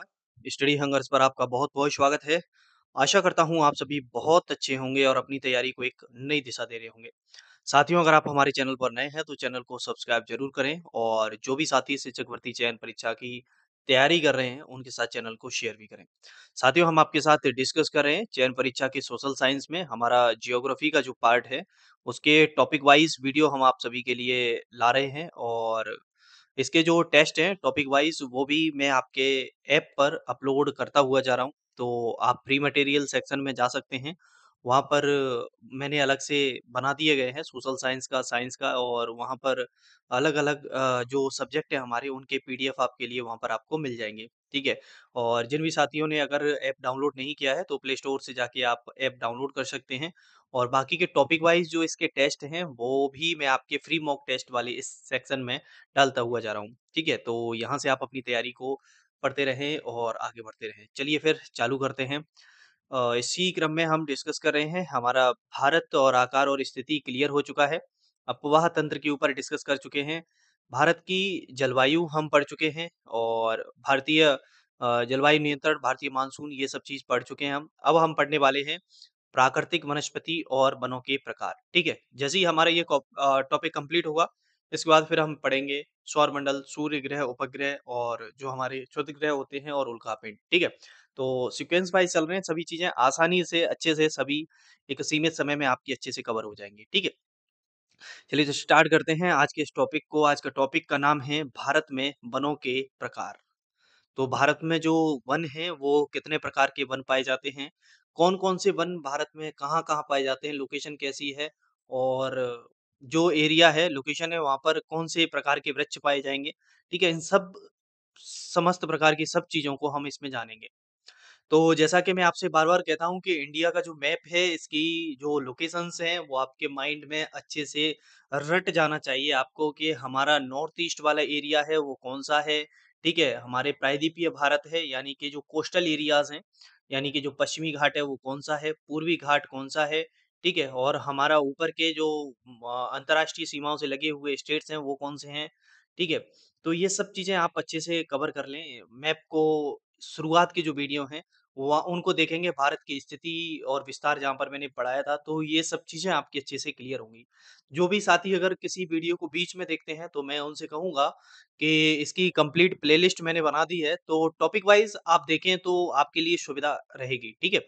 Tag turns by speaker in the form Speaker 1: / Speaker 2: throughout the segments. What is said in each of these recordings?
Speaker 1: नमस्कार। Study hungers पर आपका बहुत-बहुत स्वागत है। आशा करता हूँ आप सभी बहुत अच्छे होंगे और अपनी तैयारी को एक नई दिशा दे रहे होंगे। साथियों, अगर आप हमारे चैनल पर नए हैं तो चैनल को सब्सक्राइब ज़रूर करें और जो भी साथी शिक्षक भर्ती चयन परीक्षा की तैयारी कर रहे हैं, उनके साथ चैनल को शेयर भी करें। साथियों, हम आपके साथ डिस्कस कर रहे हैं चयन परीक्षा की सोशल साइंस में हमारा जियोग्राफी का जो पार्ट है, उसके टॉपिक वाइज़ वीडियो हम आप सभी के लिए ला रहे हैं और इसके जो टेस्ट हैं टॉपिक वाइज़ वो भी मैं आपके ऐप पर अपलोड करता हुआ जा रहा हूँ। तो आप फ्री मटेरियल सेक्शन में जा सकते हैं। वहाँ पर मैंने अलग से बना दिए गए हैं सोशल साइंस का और वहाँ पर अलग-अलग जो सब्जेक्ट है हमारे उनके पीडीएफ आपके लिए वहाँ पर आपको मिल जाएँगे, ठीक है? और जिन भी साथियों ने अगर ऐप डाउनलोड नहीं किया है तो प्ले स्टोर से जाके आप ऐप डाउनलोड कर सकते हैं और बाकी के टॉपिक वाइज़ जो इसके टेस्ट हैं, वो भी मैं आपके फ्री मॉक टेस्ट वाले इस सेक्शन में डालता हुआ जा रहा हूँ, ठीक है? तो यहाँ से आप अपनी तैयारी को पढ़ते रहें और आगे बढ़ते रहें। चलिए फिर चालू करते हैं। इसी क्रम में हम डिस्कस कर रहे हैं, हमारा भारत और आकार और स्थिति क्लियर हो चुका है। अपवाह तंत्र के ऊपर डिस्कस कर चुके हैं। भारत की जलवायु हम पढ़ चुके हैं और भारतीय जलवायु नियंत्रण, भारतीय मानसून ये सब चीज़ पढ़ चुके हैं हम। अब हम पढ़ने वाले हैं प्राकृतिक वनस्पति और वनों के प्रकार, ठीक है? जैसे ही हमारा ये टॉपिक कंप्लीट होगा, इसके बाद फिर हम पढ़ेंगे सौरमंडल, सूर्य ग्रह, उपग्रह और जो हमारे क्षुद्र ग्रह होते हैं और उल्कापिंड, ठीक है? तो सीक्वेंस वाइज़ चल रहे हैं, सभी चीज़ें आसानी से, अच्छे से सभी एक सीमित समय में आपकी अच्छे से कवर हो जाएँगी, ठीक है? चलिए तो स्टार्ट करते हैं आज के इस टॉपिक को। आज का टॉपिक का नाम है भारत में वनों के प्रकार। तो भारत में जो वन हैं, वो कितने प्रकार के वन पाए जाते हैं? कौन-कौन से वन भारत में कहाँ-कहाँ पाए जाते हैं? लोकेशन कैसी है? और जो एरिया है, लोकेशन है, वहाँ पर कौन से प्रकार के वृक्ष पाए जाएँगे? ठीक है? इन सब समस्त प्रकार की सब चीज़ों को हम इसमें जानेंगे। तो जैसा कि मैं आपसे बार-बार कहता हूँ कि इंडिया का जो मैप है, इसकी जो लोकेशंस हैं, वो आपके माइंड में अच्छे से रट जाना चाहिए आपको कि हमारा नॉर्थ ईस्ट वाला एरिया है, वो कौन-सा है, ठीक है? हमारे प्रायद्वीपीय भारत है, यानी कि जो कोस्टल एरियाज़ हैं, यानी कि जो पश्चिमी घाट है, वो कौन-सा है, पूर्वी घाट कौन-सा है, ठीक है? और हमारा ऊपर के जो अंतर्राष्ट्रीय सीमाओं से लगे हुए स्टेट्स हैं, वो कौन से हैं, ठीक है? तो ये सब चीज़ें आप अच्छे से कवर कर लें। मैप को शुरुआत की जो वीडियो हैं वहाँ उनको देखेंगे भारत की स्थिति और विस्तार जहाँ पर मैंने पढ़ाया था, तो ये सब चीज़ें आपकी अच्छे से क्लियर होंगी। जो भी साथी अगर किसी वीडियो को बीच में देखते हैं, तो मैं उनसे कहूँगा कि इसकी कंप्लीट प्लेलिस्ट मैंने बना दी है, तो टॉपिक वाइज़ आप देखें तो आपके लिए सुविधा रहेगी, ठीक है?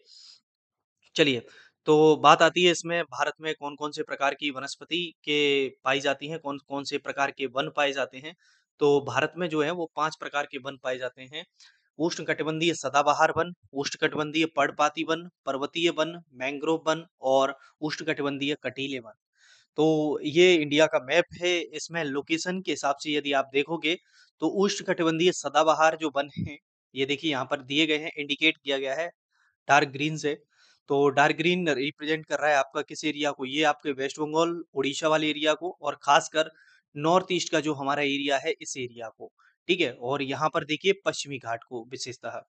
Speaker 1: चलिए, तो बात आती है इसमें भारत में कौन-कौन से प्रकार की वनस्पति के पाई जाती हैं, कौन-कौन से प्रकार के वन पाए जाते हैं। तो भारत में जो है वो 5 प्रकार के वन पाए जाते हैं। उष्णकटिबंधीय सदाबहार वन, उष्णकटिबंधीय पर्णपाती वन, पर्वतीय वन, मैंग्रोव वन और उष्णकटिबंधीय कटीले वन। तो ये इंडिया का मैप है, इसमें लोकेशन के हिसाब से यदि आप देखोगे, तो उष्णकटिबंधीय सदाबहार जो वन हैं, ये देखिए यहाँ पर दिए गए हैं, इंडिकेट किया गया है डार्क ग्रीन से। तो डार्क ग्रीन रिप्रेजेंट कर रहा है आपका किस एरिया को, ये आपके वेस्ट बंगाल, उड़ीसा वाले एरिया को और खासकर नॉर्थ ईस्ट का जो हमारा एरिया है, इस एरिया को, ठीक है? और यहाँ पर देखिए पश्चिमी घाट को विशेषतः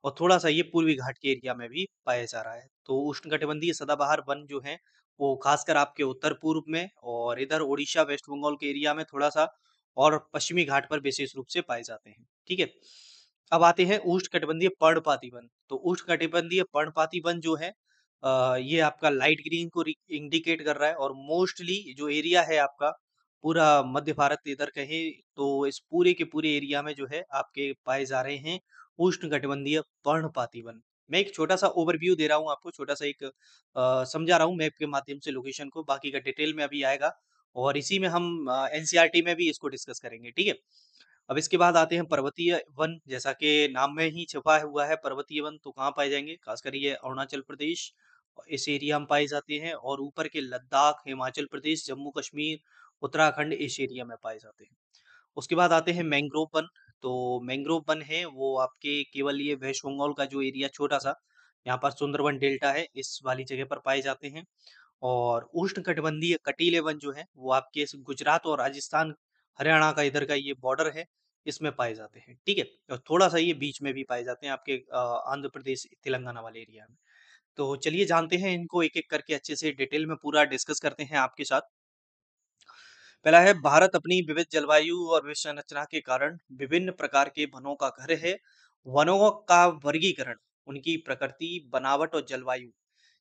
Speaker 1: और थोड़ा-सा ये पूर्वी घाट के एरिया में भी पाया जा रहा है। तो उष्णकटिबंधीय सदाबहार वन जो हैं, वो खासकर आपके उत्तर-पूर्व में और इधर ओडिशा, वेस्ट बंगाल के एरिया में थोड़ा-सा और पश्चिमी घाट पर विशेष रूप से पाए जाते हैं। ठीक है? अब आते हैं उष्णकटिबंधीय पर्णपाती वन। तो उष्णकटिबंधीय पर्णपाती वन जो है ये आपका लाइट ग्रीन को रि इंडिकेट कर रहा है और मोस्टली जो एरिया है आपका, पूरा मध्य भारत इधर कहें तो इस पूरे के पूरे एरिया में जो है आपके पाए जा रहे हैं उष्णकटिबंधीय पर्णपाती वन। मैं एक छोटा-सा ओवरव्यू दे रहा हूँ आपको, छोटा-सा एक समझा रहा हूँ मैप के माध्यम से लोकेशन को, बाकी का डिटेल में अभी आएगा और इसी में हम एनसीईआरटी में भी इसको डिस्कस करेंगे, ठीक है? अब इसके बाद आते हैं पर्वतीय वन, जैसा कि नाम में ही छिपा हुआ है पर्वतीय वन, तो कहाँ पाए जाएँगे? खासकर ये अरुणाचल प्रदेश, इस एरिया में पाए जाते हैं और ऊपर के लद्दाख, हिमाचल प्रदेश, जम्मू-कश्मीर, उत्तराखंड इस एरिया में पाए जाते हैं। उसके बाद आते हैं मैंग्रोव वन, तो मैंग्रोव वन है वो आपके केवल ये वेस्ट बंगाल का जो एरिया छोटा-सा, यहाँ पर सुंदरबन डेल्टा है, इस वाली जगह पर पाए जाते हैं। और उष्णकटिबंधीय कटीले वन जो हैं, वो आपके इस गुजरात और राजस्थान, हरियाणा का इधर का ये बॉर्डर है, इसमें पाए जाते हैं, ठीक है? और थोड़ा-सा ये बीच में भी पाए जाते हैं आपके आंध्र प्रदेश, तेलंगाना वाले एरिया में। तो चलिए जानते हैं इनको एक-एक करके अच्छे से डिटेल में पूरा डिस्कस करते हैं आपके साथ। पहला है भारत अपनी विविध जलवायु और विषय संरचना के कारण विभिन्न प्रकार के वनों का घर है वनों का वर्गीकरण उनकी प्रकृति, बनावट और जलवायु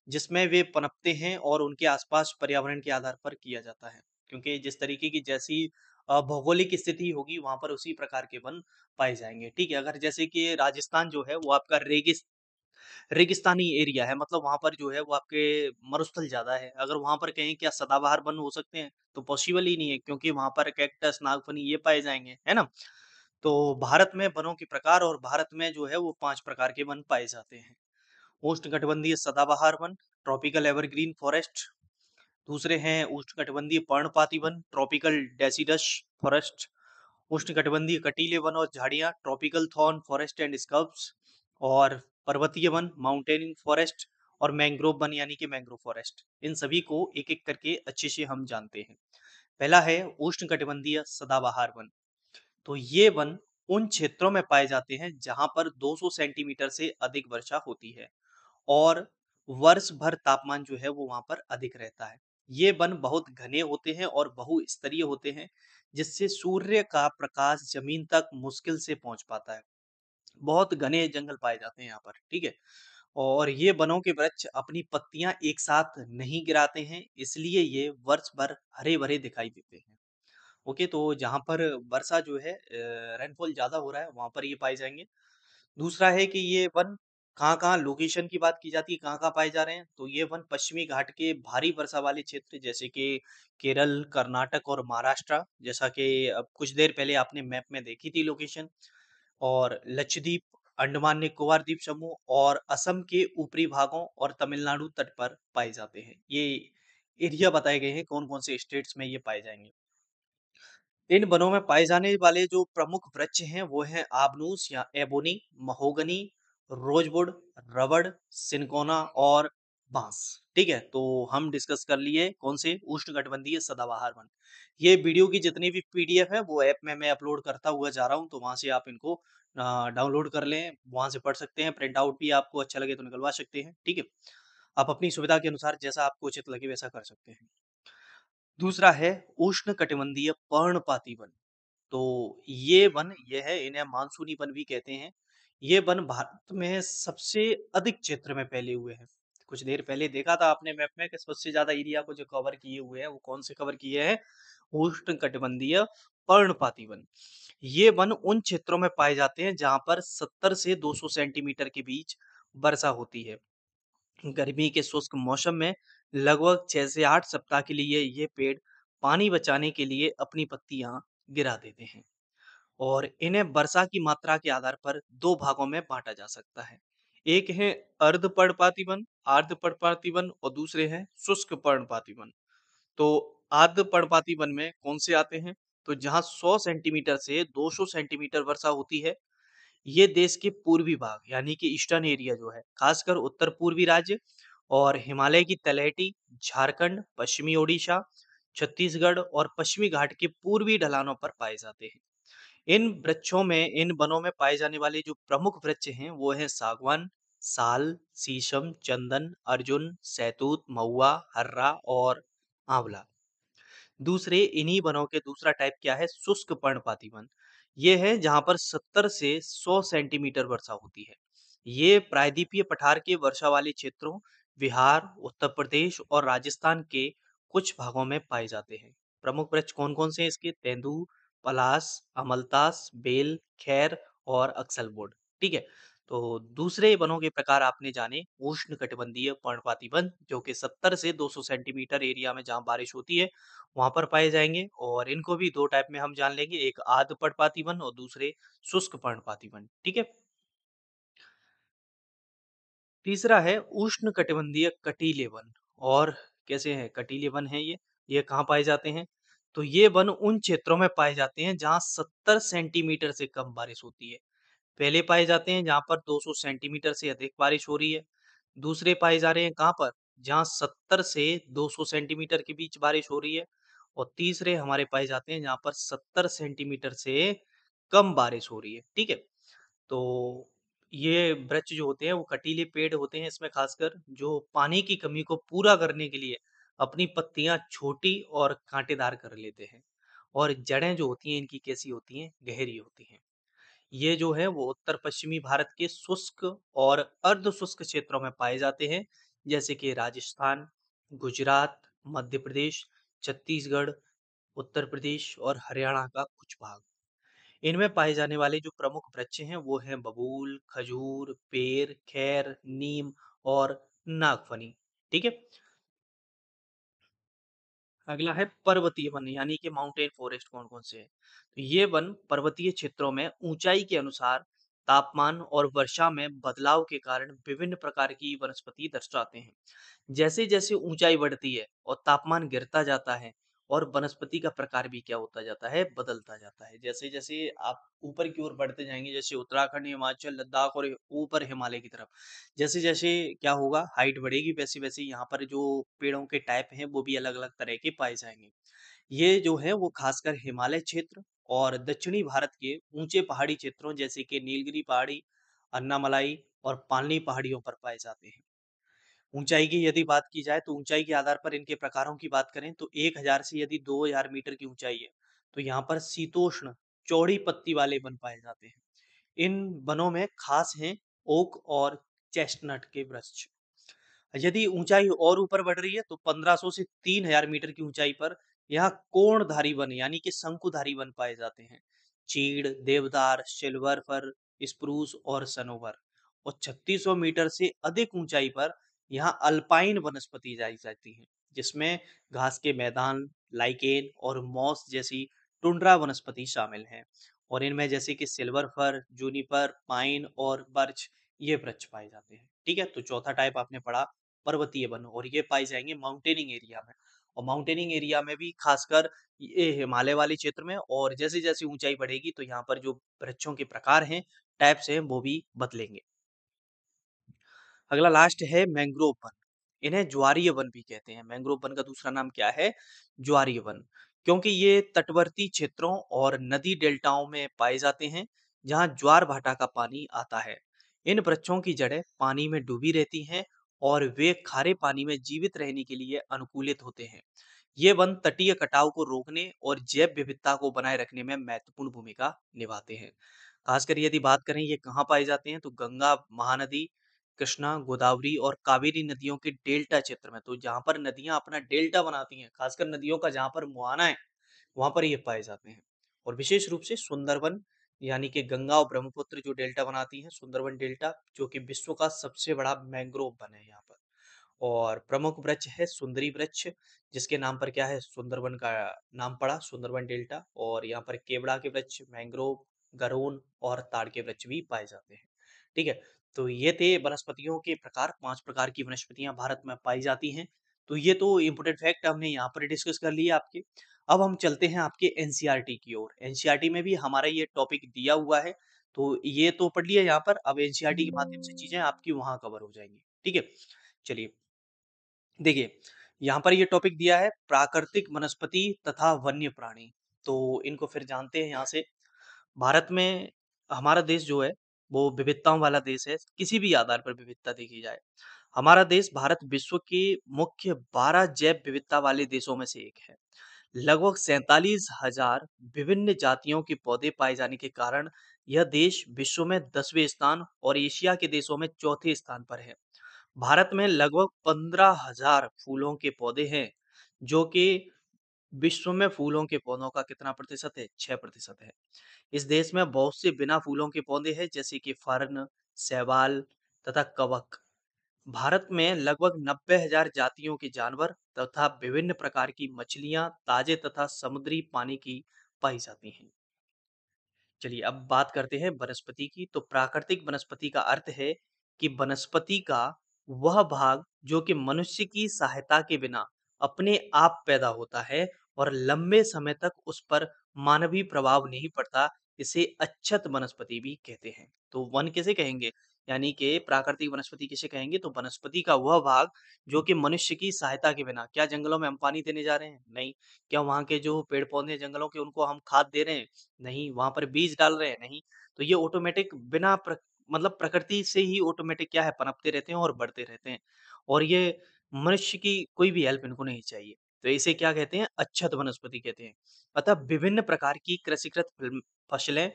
Speaker 1: जिसमें वे पनपते हैं और उनके आसपास पर्यावरण के आधार पर किया जाता है। क्योंकि जिस तरीके की जैसी भौगोलिक स्थिति होगी वहाँ पर उसी प्रकार के वन पाए जाएँगे, ठीक है? अगर जैसे कि राजस्थान जो है वो आपका रेगिस्तानी एरिया है, मतलब वहाँ पर जो है वो आपके मरुस्थल ज़्यादा है। अगर वहाँ पर कहें क्या सदाबहार वन हो सकते हैं? तो पॉसिबल ही नहीं है, क्योंकि वहाँ पर कैक्टस, नागफनी ये पाए जाएँगे, है ना? तो भारत में वनों के प्रकार और भारत में जो है वो 5 प्रकार के वन पाए जाते हैं। उष्णकटिबंधीय सदाबहार वन, ट्रॉपिकल एवरग्रीन फॉरेस्ट, दूसरे हैं उष्णकटिबंधीय पर्णपाती वन, ट्रॉपिकल डेसिडस फॉरेस्ट, उष्णकटिबंधीय कटीले वन और झाड़ियाँ, ट्रॉपिकल थॉर्न फॉरेस्ट एंड स्कर्ब्स, और पर्वतीय वन, माउंटेनिंग फॉरेस्ट, और मैंग्रोव वन यानी कि मैंग्रोव फॉरेस्ट। इन सभी को एक-एक करके अच्छे से हम जानते हैं। पहला है उष्णकटिबंधीय सदाबहार वन। तो ये वन उन क्षेत्रों में पाए जाते हैं जहाँ पर 200 सेंटीमीटर से अधिक वर्षा होती है और वर्ष भर तापमान जो है वो वहाँ पर अधिक रहता है। ये वन बहुत घने होते हैं और बहुस्तरीय होते हैं, जिससे सूर्य का प्रकाश जमीन तक मुश्किल से पहुँच पाता है। बहुत घने जंगल पाए जाते हैं यहाँ पर, ठीक है? और ये वनों के वृक्ष अपनी पत्तियाँ एक साथ नहीं गिराते हैं, इसलिए ये वर्ष भर हरे-भरे दिखाई देते हैं। ओके, तो जहाँ पर वर्षा जो है रेनफॉल ज़्यादा हो रहा है, वहाँ पर ये पाए जाएँगे। दूसरा है कि ये वन कहाँ-कहाँ लोकेशन की बात की जाती है, कहाँ-कहाँ पाए जा रहे हैं, तो ये वन पश्चिमी घाट के भारी वर्षा वाले क्षेत्र जैसे कि केरल, कर्नाटक और महाराष्ट्र, जैसा कि अब कुछ देर पहले आपने मैप में देखी थी लोकेशन, और लक्षद्वीप, अंडमान निकोबार द्वीप समूह और असम के ऊपरी भागों और तमिलनाडु तट पर पाए जाते हैं। ये एरिया बताए गए हैं कौन-कौन से स्टेट्स में ये पाए जाएँगे। इन वनों में पाए जाने वाले जो प्रमुख वृक्ष हैं वो हैं आबनूस या एबोनी, महोगनी, रोजवुड, रबड़, सिनकोना और बांस। ठीक है, तो हम डिस्कस कर लिए कौन से उष्णकटिबंधीय सदाबहार वन। ये वीडियो की जितनी भी पीडीएफ है वो ऐप में मैं अपलोड करता हुआ जा रहा हूँ, तो वहां से आप इनको डाउनलोड कर लें, वहां से पढ़ सकते हैं। प्रिंट आउट भी आपको अच्छा लगे तो निकलवा सकते हैं। ठीक है, आप अपनी सुविधा के अनुसार जैसा आपको उचित लगे वैसा कर सकते हैं। दूसरा है उष्णकटिबंधीय पर्णपाती वन। तो ये वन ये है, इन्हें मानसूनी वन भी कहते हैं। ये वन भारत में सबसे अधिक क्षेत्र में फैले हुए हैं। कुछ देर पहले देखा था आपने मैप में कि सबसे ज़्यादा एरिया को जो कवर किए हुए हैं, वो कौन से कवर किए हैं? उष्णकटिबंधीय पर्णपाती वन। ये वन उन क्षेत्रों में पाए जाते हैं जहाँ पर 70 से 200 सेंटीमीटर के बीच वर्षा होती है। गर्मी के शुष्क मौसम में लगभग 6 से 8 सप्ताह के लिए ये पेड़ पानी बचाने के लिए अपनी पत्तियाँ गिरा देते हैं। और इन्हें वर्षा की मात्रा के आधार पर 2 भागों में बाँटा जा सकता है। एक है अर्ध पर्णपाती वन और दूसरे हैं शुष्क पर्णपाती वन। तो अर्ध पर्णपाती वन में कौन से आते हैं? तो जहाँ 100 सेंटीमीटर से 200 सेंटीमीटर वर्षा होती है, ये देश के पूर्वी भाग यानी कि ईस्टर्न एरिया जो है, खासकर उत्तर-पूर्वी राज्य और हिमालय की तलहटी, झारखंड, पश्चिमी ओडिशा, छत्तीसगढ़ और पश्चिमी घाट के पूर्वी ढलानों पर पाए जाते हैं। इन वनों में पाए जाने वाले जो प्रमुख वृक्ष हैं, वो हैं सागवान, साल, शीशम, चंदन, अर्जुन, सहतूत, महुआ, हर्रा और आंवला। दूसरे इन्हीं वनों के दूसरा टाइप क्या है? शुष्क पर्णपाती वन। ये है जहाँ पर 70 से 100 सेंटीमीटर वर्षा होती है। ये प्रायद्वीपीय पठार के वर्षा वाले क्षेत्रों, बिहार, उत्तर प्रदेश और राजस्थान के कुछ भागों में पाए जाते हैं। प्रमुख वृक्ष कौन-कौन से हैं इसके? तेंदू, पलास, अमलतास, बेल, खैर और अक्सलवुड। ठीक है? तो दूसरे वनों के प्रकार आपने जाने, उष्णकटिबंधीय पर्णपाती वन जो कि 70 से 200 सेंटीमीटर एरिया में जहाँ बारिश होती है वहाँ पर पाए जाएँगे, और इनको भी 2 टाइप में हम जान लेंगे, एक आर्द्र पर्णपाती वन और दूसरे शुष्क पर्णपाती वन, ठीक है? तीसरा है उष्णकटिबंधीय कटीले वन। और कैसे हैं कटीले वन हैं ये कहाँ पाए जाते हैं? तो ये वन उन क्षेत्रों में पाए जाते हैं जहाँ 70 सेंटीमीटर से कम बारिश होती है। पहले पाए जाते हैं जहाँ पर 200 सेंटीमीटर से अधिक बारिश हो रही है। दूसरे पाए जा रहे हैं कहाँ पर? जहाँ 70 से 200 सेंटीमीटर के बीच बारिश हो रही है। और तीसरे हमारे पाए जाते हैं जहाँ पर 70 सेंटीमीटर से कम बारिश हो रही है। ठीक है? तो ये वृक्ष जो होते हैं वो कटीले पेड़ होते हैं, इसमें खासकर जो पानी की कमी को पूरा करने के लिए अपनी पत्तियाँ छोटी और कांटेदार कर लेते हैं। और जड़ें जो होती हैं इनकी कैसी होती हैं? गहरी होती हैं। ये जो है वो उत्तर-पश्चिमी भारत के शुष्क और अर्ध-शुष्क क्षेत्रों में पाए जाते हैं, जैसे कि राजस्थान, गुजरात, मध्य प्रदेश, छत्तीसगढ़, उत्तर प्रदेश और हरियाणा का कुछ भाग। इनमें पाए जाने वाले जो प्रमुख वृक्ष हैं वो हैं बबूल, खजूर, पेड़, खैर, नीम और नागफनी। ठीक है? अगला है पर्वतीय वन यानी कि माउंटेन फॉरेस्ट कौन-कौन से हैं? तो ये वन पर्वतीय क्षेत्रों में ऊंचाई के अनुसार तापमान और वर्षा में बदलाव के कारण विभिन्न प्रकार की वनस्पति दर्शाते हैं। जैसे-जैसे ऊंचाई बढ़ती है और तापमान गिरता जाता है और वनस्पति का प्रकार भी क्या होता जाता है, बदलता जाता है। जैसे-जैसे आप ऊपर की ओर बढ़ते जाएँगे, जैसे उत्तराखंड, हिमाचल, लद्दाख और ऊपर हिमालय की तरफ, जैसे-जैसे क्या होगा हाइट बढ़ेगी वैसे-वैसे यहाँ पर जो पेड़ों के टाइप हैं वो भी अलग-अलग तरह के पाए जाएँगे। ये जो है वो खासकर हिमालय क्षेत्र और दक्षिणी भारत के ऊँचे पहाड़ी क्षेत्रों जैसे कि नीलगिरी पहाड़ी, अन्नामलाई और पालनी पहाड़ियों पर पाए जाते हैं। ऊँचाई की यदि बात की जाए तो ऊँचाई के आधार पर इनके प्रकारों की बात करें तो 1000 से यदि 2000 मीटर की ऊँचाई है, तो यहाँ पर शीतोष्ण चौड़ी पत्ती वाले वन पाए जाते हैं। इन वनों में खास हैं ओक और चेस्टनट के वृक्ष। यदि ऊंचाई और ऊपर बढ़ रही है तो 1500 से 3000 मीटर की ऊंचाई पर यहाँ कोणधारी वन यानी कि शंकुधारी वन पाए जाते हैं। चीड़, देवदार, सिल्वर फर, स्प्रूस और सनोवर। और 3600 मीटर से अधिक ऊंचाई पर यहाँ अल्पाइन वनस्पति जाई जाती है, जिसमें घास के मैदान, लाइकेन और मॉस जैसी टुंड्रा वनस्पति शामिल हैं। और इनमें जैसे कि सिल्वर फर, जूनिपर, पाइन और बर्च ये वृक्ष पाए जाते हैं। ठीक है, तो चौथा टाइप आपने पढ़ा पर्वतीय वन और ये पाए जाएँगे माउंटेनिंग एरिया में। और माउंटेनिंग एरिया में भी खासकर ये हिमालय वाले क्षेत्र में और जैसे-जैसे ऊँचाई बढ़ेगी तो यहाँ पर जो वृक्षों के प्रकार हैं, टाइप्स हैं वो भी बदलेंगे। अगला लास्ट है मैंग्रोव वन। इन्हें ज्वारीय वन भी कहते हैं। मैंग्रोव वन का दूसरा नाम क्या है? ज्वारीय वन। क्योंकि ये तटवर्ती क्षेत्रों और नदी डेल्टाओं में पाए जाते हैं, जहाँ ज्वार-भाटा का पानी आता है। इन वृक्षों की जड़ें पानी में डूबी रहती हैं और वे खारे पानी में जीवित रहने के लिए अनुकूलित होते हैं। ये वन तटीय कटाव को रोकने और जैव विविधता को बनाए रखने में महत्वपूर्ण भूमिका निभाते हैं। खासकर यदि बात करें ये कहाँ पाए जाते हैं तो गंगा महानदी, कृष्णा, गोदावरी और कावेरी नदियों के डेल्टा क्षेत्र में। तो जहाँ पर नदियाँ अपना डेल्टा बनाती हैं, खासकर नदियों का जहाँ पर मुहाना है, वहाँ पर ये पाए जाते हैं। और विशेष रूप से सुंदरवन यानी कि गंगा और ब्रह्मपुत्र जो डेल्टा बनाती हैं, सुंदरवन डेल्टा जो कि विश्व का सबसे बड़ा मैंग्रोव वन है यहाँ पर। और प्रमुख वृक्ष है सुंदरी वृक्ष, जिसके नाम पर क्या है सुंदरवन का नाम पड़ा, सुंदरवन डेल्टा। और यहाँ पर केवड़ा के वृक्ष, मैंग्रोव, गरोन और ताड़ के वृक्ष भी पाए जाते हैं। ठीक है, तो ये थे वनस्पतियों के प्रकार, 5 प्रकार की वनस्पतियाँ भारत में पाई जाती हैं। तो ये तो इम्पोर्टेंट फैक्ट हमने यहाँ पर डिस्कस कर लिए आपके। अब हम चलते हैं आपके एनसीईआरटी की ओर। एनसीईआरटी में भी हमारा ये टॉपिक दिया हुआ है, तो ये तो पढ़ लिया यहाँ पर, अब एनसीईआरटी के माध्यम से चीज़ें आपकी वहाँ कवर हो जाएँगी। ठीक है? चलिए देखिए, यहाँ पर ये टॉपिक दिया है प्राकृतिक वनस्पति तथा वन्य प्राणी। तो इनको फिर जानते हैं यहाँ से। भारत में हमारा देश जो है, वो विविधताओं वाला देश है, किसी भी आधार पर विविधता देखी जाए। हमारा देश भारत विश्व के मुख्य 12 जैव विविधता वाले देशों में से एक है। लगभग 47,000 विभिन्न जातियों के पौधे पाए जाने के कारण यह देश विश्व में 10वें स्थान और एशिया के देशों में चौथे स्थान पर है। भारत में लगभग 15,000 फूलों के पौधे हैं, जो कि विश्व में फूलों के पौधों का कितना प्रतिशत है? 6% है। इस देश में बहुत से बिना फूलों के पौधे हैं जैसे कि फर्न, शैवाल तथा कवक। भारत में लगभग 90,000 जातियों के जानवर तथा विभिन्न प्रकार की मछलियाँ ताजे तथा समुद्री पानी की पाई जाती हैं। चलिए अब बात करते हैं वनस्पति की। तो प्राकृतिक वनस्पति का अर्थ है कि वनस्पति का वह भाग जो कि मनुष्य की सहायता के बिना अपने आप पैदा होता है और लंबे समय तक उस पर मानवीय प्रभाव नहीं पड़ता, इसे अच्छत वनस्पति भी कहते हैं। तो वन किसे कहेंगे? यानी कि प्राकृतिक वनस्पति किसे कहेंगे? तो वनस्पति का वह भाग जो कि मनुष्य की सहायता के बिना, क्या जंगलों में हम पानी देने जा रहे हैं? नहीं। क्या वहाँ के जो पेड़ पौधे जंगलों के उनको हम खाद दे रहे हैं? नहीं, वहाँ पर बीज डाल रहे हैं, नहीं। तो ये ऑटोमेटिक बिना मतलब प्रकृति से ही ऑटोमेटिक क्या है पनपते रहते हैं और बढ़ते रहते हैं। और ये मनुष्य की कोई भी हेल्प इनको नहीं चाहिए। तो इसे क्या कहते हैं? अच्छत वनस्पति कहते हैं। अतः विभिन्न प्रकार की कृषिकृत फसलें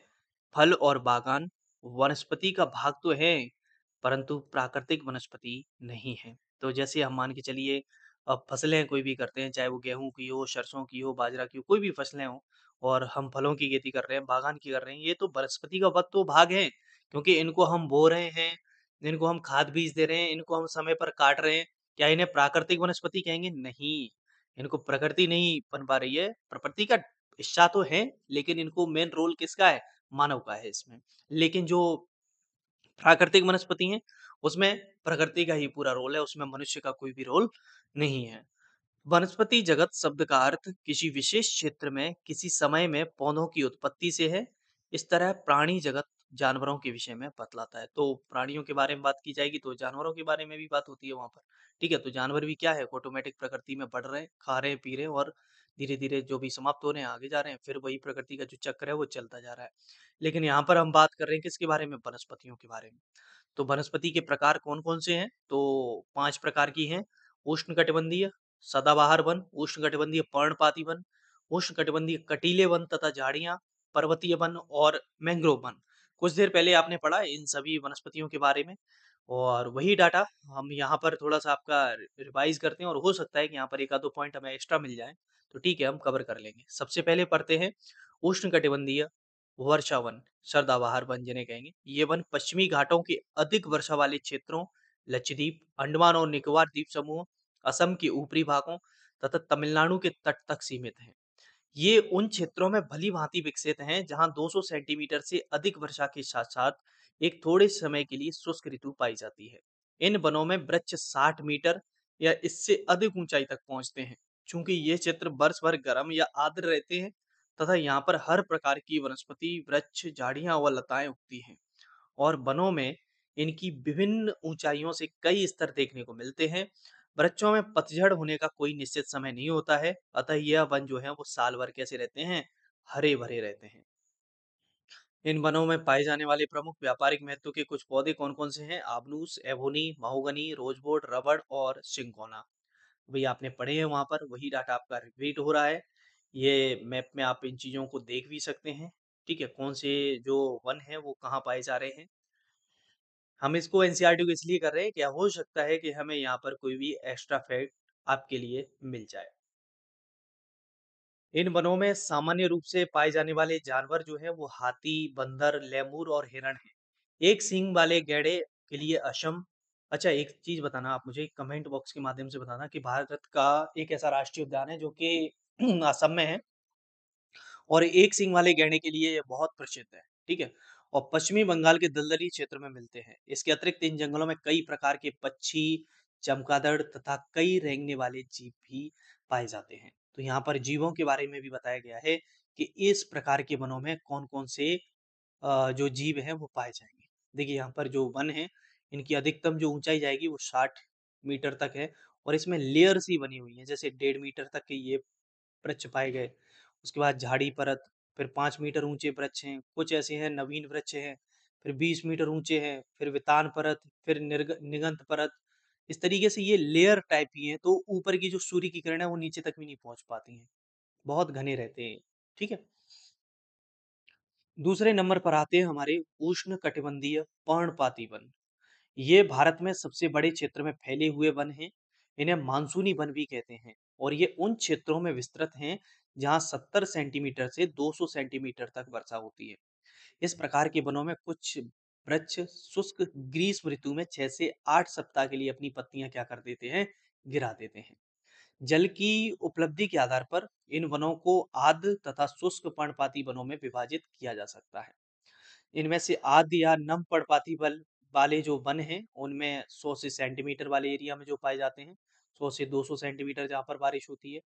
Speaker 1: फल और बागान वनस्पति का भाग तो है, परंतु प्राकृतिक वनस्पति नहीं है। तो जैसे हम मान के चलिए फसलें कोई भी करते हैं, चाहे वो गेहूँ की हो, सरसों की हो, बाजरा की हो, कोई भी फसलें हों और हम फलों की खेती कर रहे हैं, बागान की कर रहे हैं, ये तो वनस्पति का वत तो भाग है, क्योंकि इनको हम बो रहे हैं, इनको हम खाद बीज दे रहे हैं, इनको हम समय पर काट रहे हैं। क्या इन्हें प्राकृतिक वनस्पति कहेंगे? नहीं, इनको प्रकृति नहीं बन पा रही है, प्रकृति का हिस्सा तो है, लेकिन इनको मेन रोल किसका है? मानव का है इसमें। लेकिन जो प्राकृतिक वनस्पति हैं, उसमें प्रकृति का ही पूरा रोल है, उसमें मनुष्य का कोई भी रोल नहीं है। वनस्पति जगत शब्द का अर्थ किसी विशेष क्षेत्र में किसी समय में पौधों की उत्पत्ति से है। इस तरह प्राणी जगत जानवरों के विषय में बतलाता है। तो प्राणियों के बारे में बात की जाएगी तो जानवरों के बारे में भी बात होती है वहाँ पर। ठीक है, तो जानवर भी क्या है, ऑटोमेटिक प्रकृति में बढ़ रहे हैं, खा रहे हैं, पी रहे हैं और धीरे-धीरे जो भी समाप्त हो रहे हैं, आगे जा रहे हैं। फिर वही प्रकृति का जो चक्र है वो चलता जा रहा है। लेकिन यहाँ पर हम बात कर रहे हैं किसके बारे में? वनस्पतियों के बारे में। तो वनस्पति के प्रकार कौन-कौन से हैं? तो 5 प्रकार की हैं। उष्णकटिबंधीय, सदाबहार वन, उष्णकटिबंधीय पर्णपाती वन, उष्णकटिबंधीय कटीले वन तथा झाड़ियाँ, पर्वतीय वन और मैंग्रोव वन। कुछ देर पहले आपने पढ़ा इन सभी वनस्पतियों के बारे में और वही डाटा हम यहाँ पर थोड़ा-सा आपका रिवाइज़ करते हैं और हो सकता है कि यहाँ पर 1 आध 2 पॉइंट हमें एक्स्ट्रा मिल जाएँ, तो ठीक है हम कवर कर लेंगे। सबसे पहले पढ़ते हैं उष्णकटिबंधीय वर्षा वन, सदाबहार वन जिन्हें कहेंगे। ये वन पश्चिमी घाटों के अधिक वर्षा वाले क्षेत्रों, लक्षद्वीप, अंडमान और निकोबार द्वीप समूह, असम के ऊपरी भागों तथा तमिलनाडु के तट तक सीमित हैं। ये उन क्षेत्रों में भली-भांति विकसित हैं जहां 200 सेंटीमीटर से अधिक वर्षा के साथ-साथ एक थोड़े समय के लिए शुष्क ऋतु पाई जाती है। इन वनों में वृक्ष 60 मीटर या इससे अधिक ऊंचाई तक पहुंचते हैं। चूंकि ये क्षेत्र वर्ष भर गर्म या आर्द्र रहते हैं तथा यहाँ पर हर प्रकार की वनस्पति, वृक्ष, झाड़ियां व लताएं उगती हैं और वनों में इनकी विभिन्न ऊंचाइयों से कई स्तर देखने को मिलते हैं। वृक्षों में पतझड़ होने का कोई निश्चित समय नहीं होता है, अतः यह वन जो है वो साल भर कैसे रहते हैं? हरे भरे रहते हैं। इन वनों में पाए जाने वाले प्रमुख व्यापारिक महत्व के कुछ पौधे कौन-कौन से हैं? आबनूस, एबोनी, महोगनी, रोजवुड, रबड़ और सिंकोना। वही आपने पढ़े हैं वहाँ पर, वही डाटा आपका रिपीट हो रहा है। ये मैप में आप इन चीज़ों को देख भी सकते हैं। ठीक है, कौन से जो वन हैं वो कहाँ पाए जा रहे हैं। हम इसको एनसीईआरटी को इसलिए कर रहे हैं, क्या हो सकता है कि हमें यहाँ पर कोई भी एक्स्ट्रा फैक्ट आपके लिए मिल जाए। इन वनों में सामान्य रूप से पाए जाने वाले जानवर जो हैं वो हाथी, बंदर, लेमूर और हिरण हैं। एक सींग वाले गैंडे के लिए असम। अच्छा एक चीज़ बताना आप मुझे कमेंट बॉक्स के माध्यम से बताना कि भारत का एक ऐसा राष्ट्रीय उद्यान है जो कि असम में है और एक सींग वाले गैंडे के लिए ये बहुत प्रसिद्ध है, ठीक है? और पश्चिमी बंगाल के दलदली क्षेत्र में मिलते हैं। इसके अतिरिक्त इन जंगलों में कई प्रकार के पक्षी, चमगादड़ तथा कई रेंगने वाले जीव भी पाए जाते हैं। तो यहाँ पर जीवों के बारे में भी बताया गया है कि इस प्रकार के वनों में कौन-कौन से जो जीव हैं वो पाए जाएँगे। देखिए यहाँ पर जो वन है, इनकी अधिकतम जो ऊँचाई जाएगी वो 60 मीटर तक है और इसमें लेयर्स ही बनी हुई हैं। जैसे 1.5 मीटर तक के ये वृक्ष पाए गए। उसके बाद झाड़ी परत, फिर 5 मीटर ऊँचे वृक्ष हैं, कुछ ऐसे हैं नवीन वृक्ष हैं, फिर 20 मीटर ऊँचे हैं, फिर वितान परत, फिर निगंत परत। इस तरीके से ये लेयर टाइप की हैं, तो ऊपर की जो सूर्य की किरण है वो नीचे तक भी नहीं पहुँच पाती हैं। बहुत घने रहते हैं, ठीक है? दूसरे नंबर पर आते हैं हमारे उष्णकटिबंधीय पर्णपाती वन। ये भारत में सबसे बड़े क्षेत्र में फैले हुए वन हैं। इन्हें मानसूनी वन भी कहते हैं और ये उन क्षेत्रों में विस्तृत हैं जहाँ 70 सेंटीमीटर से 200 सेंटीमीटर तक वर्षा होती है। इस प्रकार के वनों में कुछ वृक्ष शुष्क ग्रीष्म ऋतु में 6 से 8 सप्ताह के लिए अपनी पत्तियां क्या कर देते हैं? गिरा देते हैं। जल की उपलब्धि के आधार पर इन वनों को आर्द्र तथा शुष्क पर्णपाती वनों में विभाजित किया जा सकता है। इनमें से आर्द्र या नम पर्णपाती बल वाले जो वन हैं, उनमें 100 से सेंटीमीटर वाले एरिया में जो पाए जाते हैं, 100 से 200 सेंटीमीटर जहाँ पर बारिश होती है।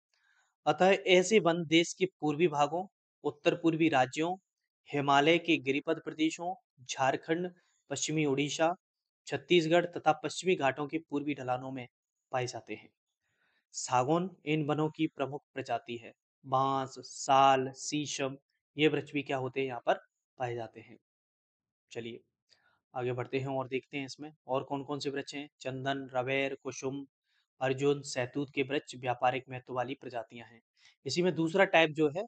Speaker 1: अतः ऐसे वन देश के पूर्वी भागों, उत्तर-पूर्वी राज्यों, हिमालय के गिरिपद प्रदेशों, झारखंड, पश्चिमी ओडिशा, छत्तीसगढ़ तथा पश्चिमी घाटों के पूर्वी ढलानों में पाए जाते हैं। सागौन इन वनों की प्रमुख प्रजाति है। बांस, साल, शीशम ये वृक्ष भी क्या होते हैं यहाँ पर पाए जाते हैं। चलिए आगे बढ़ते हैं और देखते हैं इसमें और कौन-कौन से वृक्ष हैं। चंदन, रवेर, कुसुम, अर्जुन, शहतूत के वृक्ष व्यापारिक महत्व वाली प्रजातियां हैं। इसी में दूसरा टाइप जो है,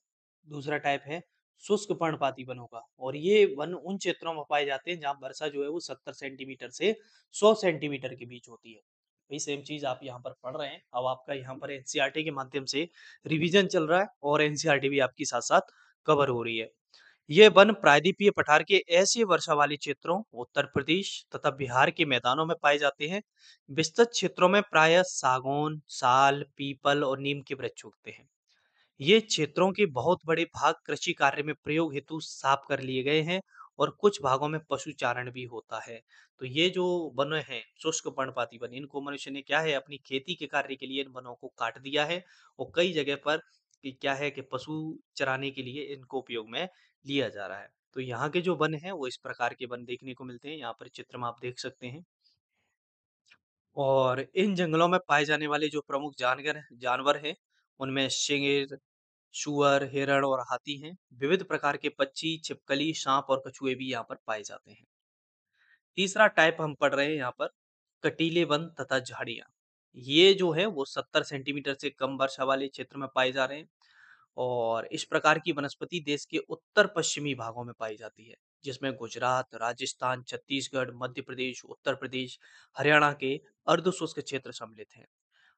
Speaker 1: दूसरा टाइप है शुष्क पर्णपाती वनों का। और ये वन उन क्षेत्रों में पाए जाते हैं जहाँ वर्षा जो है वो 70 सेंटीमीटर से 100 सेंटीमीटर के बीच होती है। वही सेम चीज़ आप यहाँ पर पढ़ रहे हैं। अब आपका यहाँ पर एनसीईआरटी के माध्यम से रिवीजन चल रहा है और एनसीईआरटी भी आपकी साथ-साथ कवर हो रही है। ये वन प्रायद्वीपीय पठार के ऐसे वर्षा वाले क्षेत्रों, उत्तर प्रदेश तथा बिहार के मैदानों में पाए जाते हैं। विस्तृत क्षेत्रों में प्रायः सागौन, साल, पीपल और नीम के वृक्ष उगते हैं। ये क्षेत्रों के बहुत बड़े भाग कृषि कार्य में प्रयोग हेतु साफ कर लिए गए हैं और कुछ भागों में पशुचारण भी होता है। तो ये जो वन हैं, शुष्क पर्णपाती वन, इनको मनुष्य ने क्या है अपनी खेती के कार्य के लिए इन वनों को काट दिया है और कई जगह पर कि क्या है कि पशु चराने के लिए इनको उपयोग में लिया जा रहा है। तो यहाँ के जो वन हैं वो इस प्रकार के वन देखने को मिलते हैं। यहाँ पर चित्र में आप देख सकते हैं। और इन जंगलों में पाए जाने वाले जो प्रमुख जानवर जानवर हैं, उनमें शेर, सूअर, हिरण और हाथी हैं। विविध प्रकार के पक्षी, छिपकली, सांप और कछुए भी यहाँ पर पाए जाते हैं। तीसरा टाइप हम पढ़ रहे हैं यहाँ पर कटीले वन तथा झाड़ियाँ। ये जो है वो 70 सेंटीमीटर से कम वर्षा वाले क्षेत्र में पाए जा रहे हैं और इस प्रकार की वनस्पति देश के उत्तर पश्चिमी भागों में पाई जाती है, जिसमें गुजरात, राजस्थान, छत्तीसगढ़, मध्य प्रदेश, उत्तर प्रदेश, हरियाणा के अर्ध शुष्क क्षेत्र सम्मिलित हैं।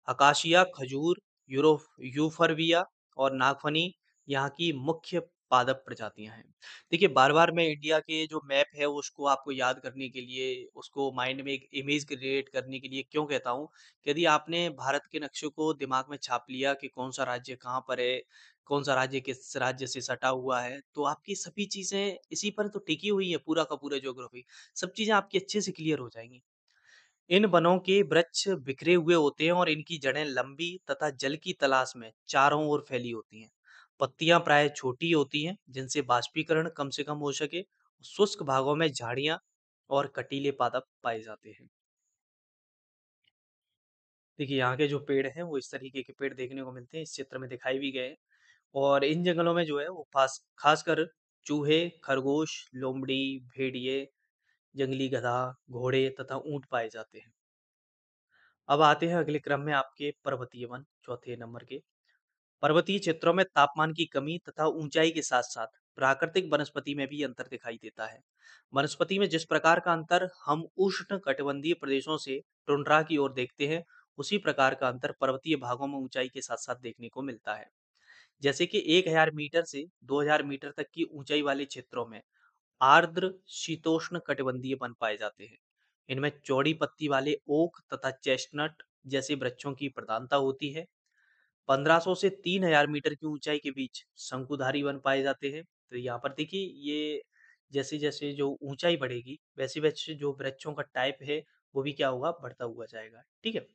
Speaker 1: अकाशिया, खजूर, यूरो यूफरबिया और नागफनी यहाँ की मुख्य पादप प्रजातियां हैं। देखिए, बार-बार मैं इंडिया के जो मैप है उसको आपको याद करने के लिए, उसको माइंड में एक इमेज क्रिएट करने के लिए क्यों कहता हूँ, कि यदि आपने भारत के नक्शे को दिमाग में छाप लिया कि कौन-सा राज्य कहाँ पर है, कौन-सा राज्य किस राज्य से सटा हुआ है, तो आपकी सभी चीज़ें इसी पर तो टिकी हुई है, पूरा का पूरा ज्योग्राफी। सब चीज़ें आपकी अच्छे से क्लियर हो जाएँगी। इन वनों के वृक्ष बिखरे हुए होते हैं और इनकी जड़ें लंबी तथा जल की तलाश में चारों ओर फैली होती हैं। पत्तियां प्राय छोटी होती हैं जिनसे बाष्पीकरण कम से कम हो सके। शुष्क भागों में झाड़ियां और कटीले पादप पाए जाते हैं। देखिए, यहाँ के जो पेड़ हैं वो इस तरीके के पेड़ देखने को मिलते हैं, इस चित्र में दिखाई भी गए हैं। और इन जंगलों में जो है वो खासकर चूहे, खरगोश, लोमड़ी, भेड़िए, जंगली गधा, घोड़े तथा ऊंट पाए जाते हैं। अब आते हैं अगले क्रम में आपके पर्वतीय वन, चौथे नंबर के। पर्वतीय क्षेत्रों में तापमान की कमी तथा ऊंचाई के साथ-साथ प्राकृतिक वनस्पति में भी अंतर दिखाई देता है। वनस्पति में जिस प्रकार का अंतर हम उष्ण कटिबंधीय प्रदेशों से टुंड्रा की ओर देखते हैं, उसी प्रकार का अंतर पर्वतीय भागों में ऊंचाई के साथ-साथ देखने को मिलता है। जैसे कि 1000 मीटर से 2000 मीटर तक की ऊंचाई वाले क्षेत्रों में आर्द्र शीतोष्ण कटिबंधीय वन पाए जाते हैं। इनमें चौड़ी पत्ती वाले ओक तथा चेस्टनट जैसे वृक्षों की प्रधानता होती है। 1500 से 3000 मीटर की ऊंचाई के बीच शंकुधारी वन पाए जाते हैं। तो यहाँ पर देखिए, ये जैसे-जैसे जो ऊंचाई बढ़ेगी, वैसे-वैसे जो वृक्षों का टाइप है, वो भी क्या होगा, बढ़ता हुआ जाएगा। ठीक है?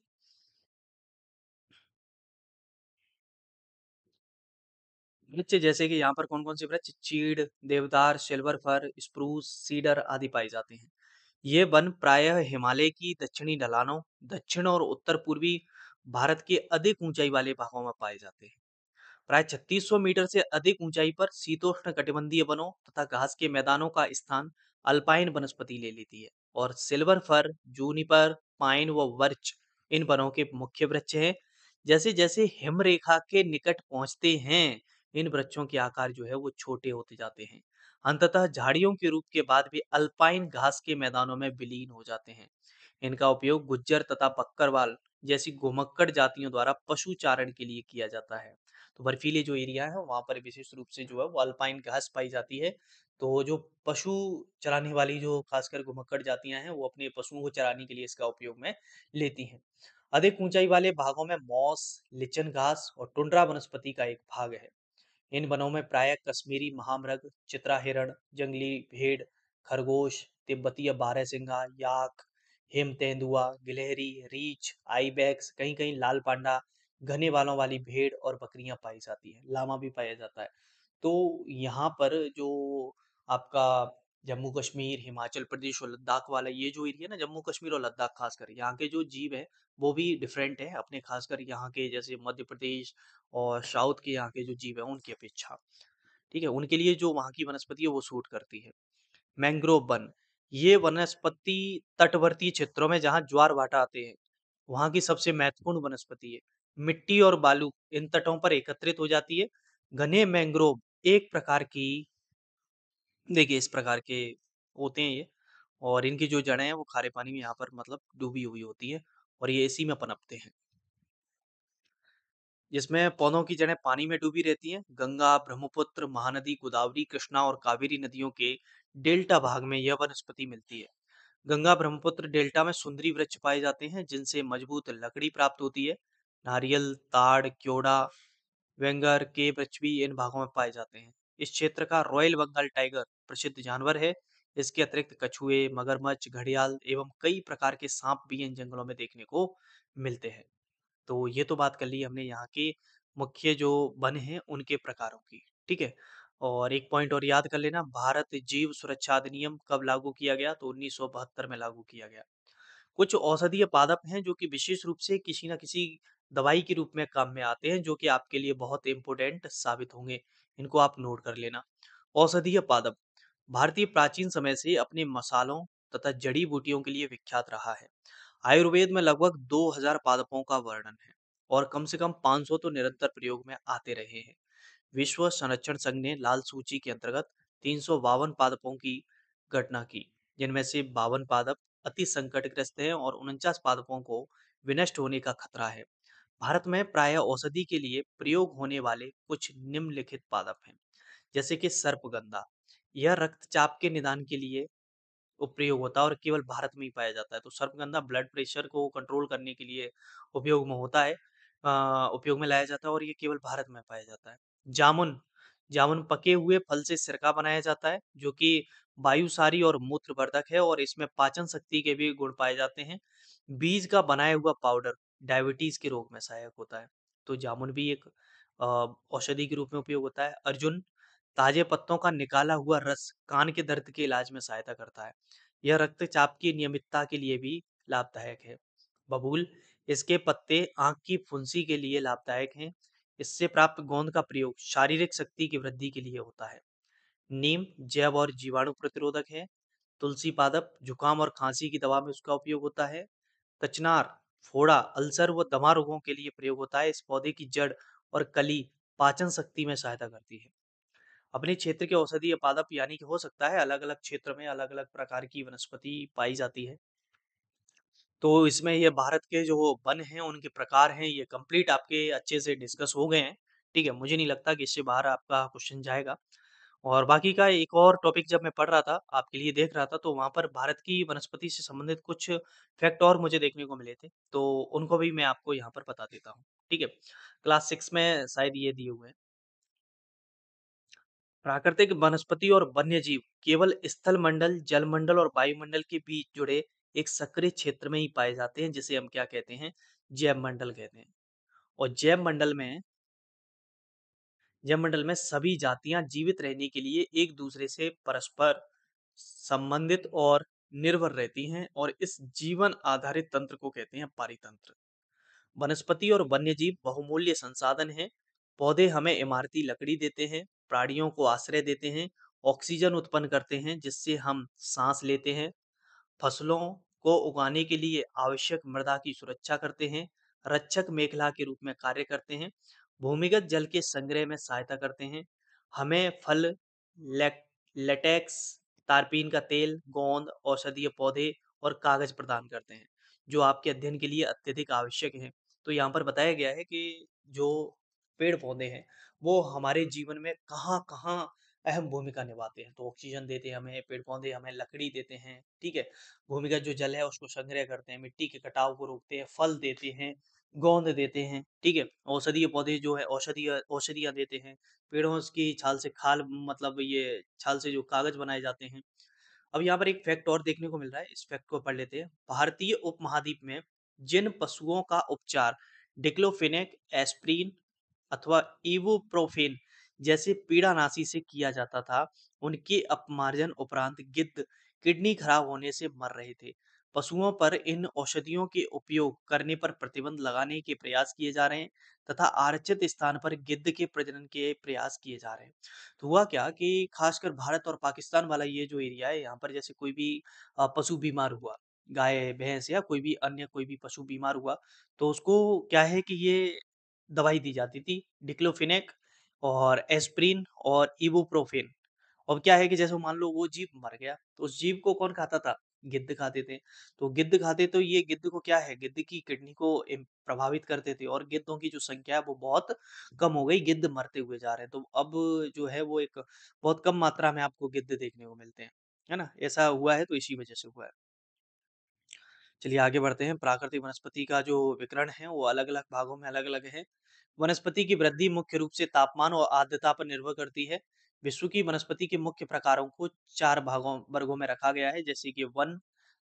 Speaker 1: वृक्ष जैसे कि यहाँ पर कौन-कौन से वृक्ष चीड़, देवदार, सिल्वर फर, स्प्रूस, सीडर आदि पाए जाते हैं। ये वन प्रायः हिमालय की दक्षिणी ढलानों, दक्षिण और उत्तर पूर्वी भारत के अधिक ऊंचाई वाले भागों में पाए जाते हैं। प्राय 3600 मीटर से अधिक ऊंचाई पर शीतोष्ण कटिबंधीय वनों तथा घास के मैदानों का स्थान अल्पाइन वनस्पति ले लेती है और सिल्वर फर, जूनिपर, पाइन व वर्च इन वनों के मुख्य वृक्ष हैं। जैसे जैसे हिमरेखा के निकट पहुंचते हैं, इन वृक्षों के आकार जो है वो छोटे होते जाते हैं। अंततः झाड़ियों के रूप के बाद वे अल्पाइन घास के मैदानों में विलीन हो जाते हैं। इनका उपयोग गुज्जर तथा बक्करवाल जैसी घुमक्कड़ जातियों द्वारा पशु चारण के लिए किया जाता है। तो बर्फीले जो एरिया है वहाँ पर विशेष रूप से जो है वो अल्पाइन घास पाई जाती है। तो जो पशु चराने वाली जो खासकर घुमक्कड़ जातियाँ हैं वो अपने पशुओं को चराने के लिए इसका उपयोग में लेती हैं। अधिक ऊंचाई वाले भागों में मॉस, लिचन घास और टुंड्रा वनस्पति का एक भाग है। इन वनों में प्रायः कश्मीरी महामृग, चित्रा हिरण, जंगली भेड़, खरगोश, तिब्बतीय बारहसिंगा, याक, हिम तेंदुआ, गिलहरी, रीछ, आइबैक्स, कहीं-कहीं लाल पांडा, घने बालों वाली भेड़ और बकरियां पाई जाती हैं। लामा भी पाया जाता है। तो यहाँ पर जो आपका जम्मू कश्मीर, हिमाचल प्रदेश और लद्दाख वाला ये जो एरिया है ना, जम्मू कश्मीर और लद्दाख खासकर, यहाँ के जो जीव है वो भी डिफरेंट है अपने, खासकर यहाँ के जैसे मध्य प्रदेश और साउथ के यहाँ के जो जीव है उनकी अपेक्षा। ठीक है, उनके लिए जो वहाँ की वनस्पति है वो सूट करती है। मैंग्रोव वन, ये वनस्पति तटवर्ती क्षेत्रों में जहाँ ज्वार भाटा आते हैं, वहाँ की सबसे महत्वपूर्ण वनस्पति है। मिट्टी और बालू इन तटों पर एकत्रित हो जाती है। घने मैंग्रोव एक प्रकार की देखिए इस प्रकार के होते हैं ये और इनकी जो जड़ें हैं वो खारे पानी में यहाँ पर मतलब डूबी हुई होती हैं और ये इसी में पनपते हैं। जिसमें पौधों की जड़ें पानी में डूबी रहती हैं। गंगा, ब्रह्मपुत्र, महानदी, गोदावरी, कृष्णा और कावेरी नदियों के डेल्टा भाग में यह वनस्पति मिलती है। गंगा ब्रह्मपुत्र डेल्टा में सुंदरी वृक्ष पाए जाते हैं जिनसे मजबूत लकड़ी प्राप्त होती है। नारियल, ताड़, क्योड़ा, वेंगर के वृक्ष भी इन भागों में पाए जाते हैं। इस क्षेत्र का रॉयल बंगाल टाइगर प्रसिद्ध जानवर है। इसके अतिरिक्त कछुए, मगरमच्छ, घड़ियाल एवं कई प्रकार के सांप भी इन जंगलों में देखने को मिलते हैं। तो ये तो बात कर ली हमने यहाँ के मुख्य जो वन हैं उनके प्रकारों की, ठीक है? और एक पॉइंट और याद कर लेना, भारत जीव सुरक्षा अधिनियम कब लागू किया गया? तो 1972 में लागू किया गया। कुछ औषधीय पादप हैं जो कि विशेष रूप से किसी न किसी दवाई के रूप में काम में आते हैं जो कि आपके लिए बहुत इम्पोर्टेंट साबित होंगे। इनको आप नोट कर लेना। औषधीय पादप भारतीय प्राचीन समय से अपने मसालों तथा जड़ी बूटियों के लिए विख्यात रहा है। आयुर्वेद में लगभग 2000 पादपों का वर्णन है और कम से कम 500 तो निरंतर प्रयोग में आते रहे हैं। विश्व संरक्षण संघ ने लाल सूची के अंतर्गत 352 पादपों की घटना की, जिनमें से 52 पादप अति संकटग्रस्त हैं और 49 पादपों को विनष्ट होने का खतरा है। भारत में प्रायः औषधि के लिए प्रयोग होने वाले कुछ निम्नलिखित पादप हैं, जैसे कि सर्पगंधा। यह रक्तचाप के निदान के लिए उपयोग होता है और केवल भारत में ही पाया जाता है। तो सर्पगंधा ब्लड प्रेशर को कंट्रोल करने के लिए उपयोग में होता है, उपयोग में लाया जाता है और ये केवल भारत में पाया जाता है। जामुन, जामुन पके हुए फल से सिरका बनाया जाता है जो कि वायुसारी और मूत्रवर्धक है और इसमें पाचन शक्ति के भी गुण पाए जाते हैं। बीज का बनाया हुआ पाउडर डायबिटीज के रोग में सहायक होता है। तो जामुन भी एक औषधि के रूप में उपयोग होता है। अर्जुन, ताजे पत्तों का निकाला हुआ रस कान के दर्द के इलाज में सहायता करता है। यह रक्तचाप की नियमितता के लिए भी लाभदायक है। बबूल, इसके पत्ते आंख की फुंसी के लिए लाभदायक हैं। इससे प्राप्त गोंद का प्रयोग शारीरिक शक्ति की वृद्धि के लिए होता है। नीम जैव और जीवाणु प्रतिरोधक है। तुलसी पादप जुकाम और खांसी की दवा में उसका उपयोग होता है। कचनार, फोड़ा, अल्सर व दमा रोगों के लिए प्रयोग होता है। इस पौधे की जड़ और कली पाचन शक्ति में सहायता करती है। अपने क्षेत्र के औषधीय पादप यानी कि हो सकता है अलग-अलग क्षेत्र में अलग-अलग प्रकार की वनस्पति पाई जाती है। तो इसमें ये भारत के जो वन हैं, उनके प्रकार हैं, ये कंप्लीट आपके अच्छे से डिस्कस हो गए हैं। ठीक है? मुझे नहीं लगता कि इससे बाहर आपका क्वेश्चन जाएगा। और बाकी का एक और टॉपिक जब मैं पढ़ रहा था, आपके लिए देख रहा था, तो वहाँ पर भारत की वनस्पति से संबंधित कुछ फैक्ट और मुझे देखने को मिले थे, तो उनको भी मैं आपको यहाँ पर बता देता हूँ। ठीक है? क्लास 6 में शायद ये दिए हुए हैं। प्राकृतिक वनस्पति और वन्यजीव केवल स्थल मंडल, जल मंडल और वायुमंडल के बीच जुड़े एक सक्रिय क्षेत्र में ही पाए जाते हैं, जिसे हम क्या कहते हैं? जैव मंडल कहते हैं। और जैव मंडल में सभी जातियां जीवित रहने के लिए एक दूसरे से परस्पर संबंधित और निर्भर रहती हैं और इस जीवन आधारित तंत्र को कहते हैं पारितंत्र। वनस्पति और वन्यजीव बहुमूल्य संसाधन हैं। पौधे हमें इमारती लकड़ी देते हैं, प्राणियों को आश्रय देते हैं, ऑक्सीजन उत्पन्न करते हैं जिससे हम सांस लेते हैं, फसलों को उगाने के लिए आवश्यक मृदा की सुरक्षा करते हैं, रक्षक मेखला के रूप में कार्य करते हैं, भूमिगत जल के संग्रह में सहायता करते हैं, हमें फल, लेटेक्स, तारपीन का तेल, गोंद, औषधीय पौधे और कागज प्रदान करते हैं, जो आपके अध्ययन के लिए अत्यधिक आवश्यक हैं। तो यहाँ पर बताया गया है कि जो पेड़ पौधे हैं, वो हमारे जीवन में कहाँ-कहाँ अहम भूमिका निभाते हैं। तो ऑक्सीजन देते हैं हमें, पेड़ पौधे हमें लकड़ी देते हैं, ठीक है? भूमिगत जो जल है उसको संग्रह करते हैं, मिट्टी के कटाव को रोकते हैं, फल देते हैं, गोंद देते हैं, ठीक है? औषधीय पौधे जो है औषधियाँ देते हैं, पेड़ों की छाल से खाल मतलब ये छाल से जो कागज बनाए जाते हैं। अब यहाँ पर एक फैक्ट और देखने को मिल रहा है, इस फैक्ट को पढ़ लेते हैं। भारतीय उपमहाद्वीप में जिन पशुओं का उपचार डिक्लोफेनेक, एस्प्रिन अथवा इबुप्रोफेन जैसे पीड़ानाशी से किया जाता था, उनके अपमार्जन उपरांत गिद्ध किडनी खराब होने से मर रहे थे। पशुओं पर इन औषधियों के उपयोग करने पर प्रतिबंध लगाने के प्रयास किए जा रहे हैं तथा आरक्षित स्थान पर गिद्ध के प्रजनन के प्रयास किए जा रहे हैं। तो हुआ क्या कि खासकर भारत और पाकिस्तान वाला ये जो एरिया है, यहाँ पर जैसे कोई भी पशु बीमार हुआ, गाय, भैंस या कोई भी अन्य कोई भी पशु बीमार हुआ, तो उसको क्या है कि ये दवाई दी जाती थी, डिक्लोफिनेक और एस्प्रिन और इबुप्रोफेन। अब क्या है कि जैसे मान लो वो जीव मर गया, तो उस जीव को कौन खाता था? गिद्ध खाते थे। तो गिद्ध खाते तो ये गिद्ध को क्या है, गिद्ध की किडनी को प्रभावित करते थे और गिद्धों की जो संख्या है वो बहुत कम हो गई, गिद्ध मरते हुए जा रहे हैं। तो अब जो है वो एक बहुत कम मात्रा में आपको गिद्ध देखने को मिलते हैं। है ना? ऐसा हुआ है तो इसी वजह से हुआ है। चलिए आगे बढ़ते हैं। प्राकृतिक वनस्पति का जो विकिरण है वो अलग-अलग भागों में अलग-अलग है। वनस्पति की वृद्धि मुख्य रूप से तापमान और आर्द्रता पर निर्भर करती है। विश्व की वनस्पति के मुख्य प्रकारों को 4 भागों वर्गों में रखा गया है, जैसे कि वन,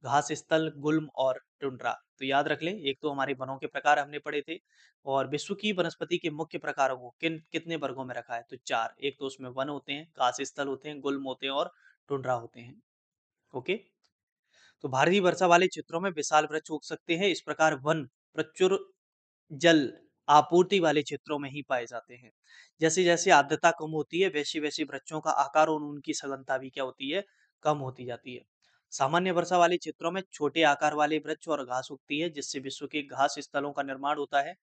Speaker 1: घास स्थल, गुल्म और टुंड्रा। तो याद रख लें, एक तो हमारे वनों के प्रकार हमने पढ़े थे और विश्व की वनस्पति के मुख्य प्रकारों को कितने वर्गों में रखा है? तो 4। एक तो उसमें वन होते हैं, घास स्थल होते हैं, गुल्म होते हैं और टुंड्रा होते हैं। ओके? तो भारी वर्षा वाले क्षेत्रों में विशाल वृक्ष उग सकते हैं। इस प्रकार वन प्रचुर जल आपूर्ति वाले क्षेत्रों में ही पाए जाते हैं। जैसे-जैसे आर्द्रता कम होती है, वैसे-वैसे वृक्षों का आकार और उनकी सघनता भी क्या होती है, कम होती जाती है। सामान्य वर्षा वाले क्षेत्रों में छोटे आकार वाले वृक्ष और घास उगती है, जिससे विश्व के घास स्थलों का निर्माण होता है।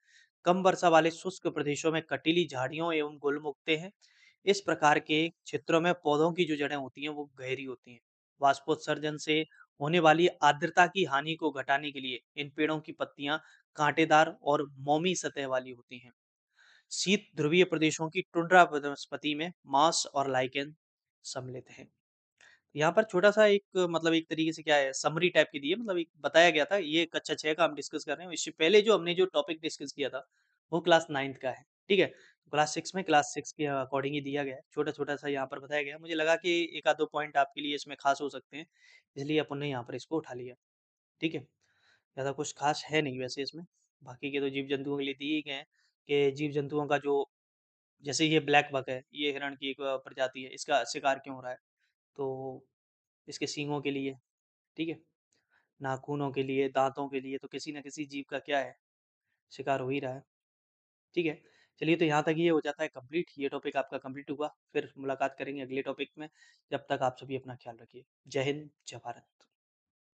Speaker 1: कम वर्षा वाले शुष्क प्रदेशों में कटीली झाड़ियों एवं गुल्म उगते हैं। इस प्रकार के क्षेत्रों में पौधों की जो जड़ें होती हैं, वो गहरी होती हैं। वाष्पोत्सर्जन से होने वाली आर्द्रता की हानि को घटाने के लिए इन पेड़ों की पत्तियां कांटेदार और मोमी सतह वाली होती हैं। शीत ध्रुवीय प्रदेशों की टुंड्रा वनस्पति में मांस और लाइकेन सम्मिलित है। यहाँ पर छोटा-सा एक मतलब एक तरीके से क्या है समरी टाइप की दी है, मतलब एक बताया गया था, ये कक्षा 6 का हम डिस्कस कर रहे हैं। इससे पहले जो हमने जो टॉपिक डिस्कस किया था, वो क्लास 9th का है, ठीक है? क्लास 6 में क्लास 6 के अकॉर्डिंग ही दिया गया है, छोटा-छोटा सा यहाँ पर बताया गया है। मुझे लगा कि 1 आध 2 पॉइंट आपके लिए इसमें खास हो सकते हैं, इसलिए अपन ने यहाँ पर इसको उठा लिया, ठीक है? ज़्यादा कुछ खास है नहीं वैसे इसमें, बाकी के तो जीव-जंतुओं के लिए दिए ही गए हैं कि जीव-जंतुओं का जो जैसे ये ब्लैक बक है, ये हिरण की एक प्रजाति है, इसका शिकार क्यों हो रहा है? तो इसके सींगों के लिए, ठीक है? नाखूनों के लिए, दाँतों के लिए, तो किसी न किसी जीव का क्या है, शिकार हो ही रहा है, ठीक है? चलिए तो यहाँ तक ये हो जाता है कंप्लीट, ये टॉपिक आपका कंप्लीट हुआ, फिर मुलाकात करेंगे अगले टॉपिक में, जब तक आप सभी अपना ख्याल रखिए। जय हिंद, जय भारत।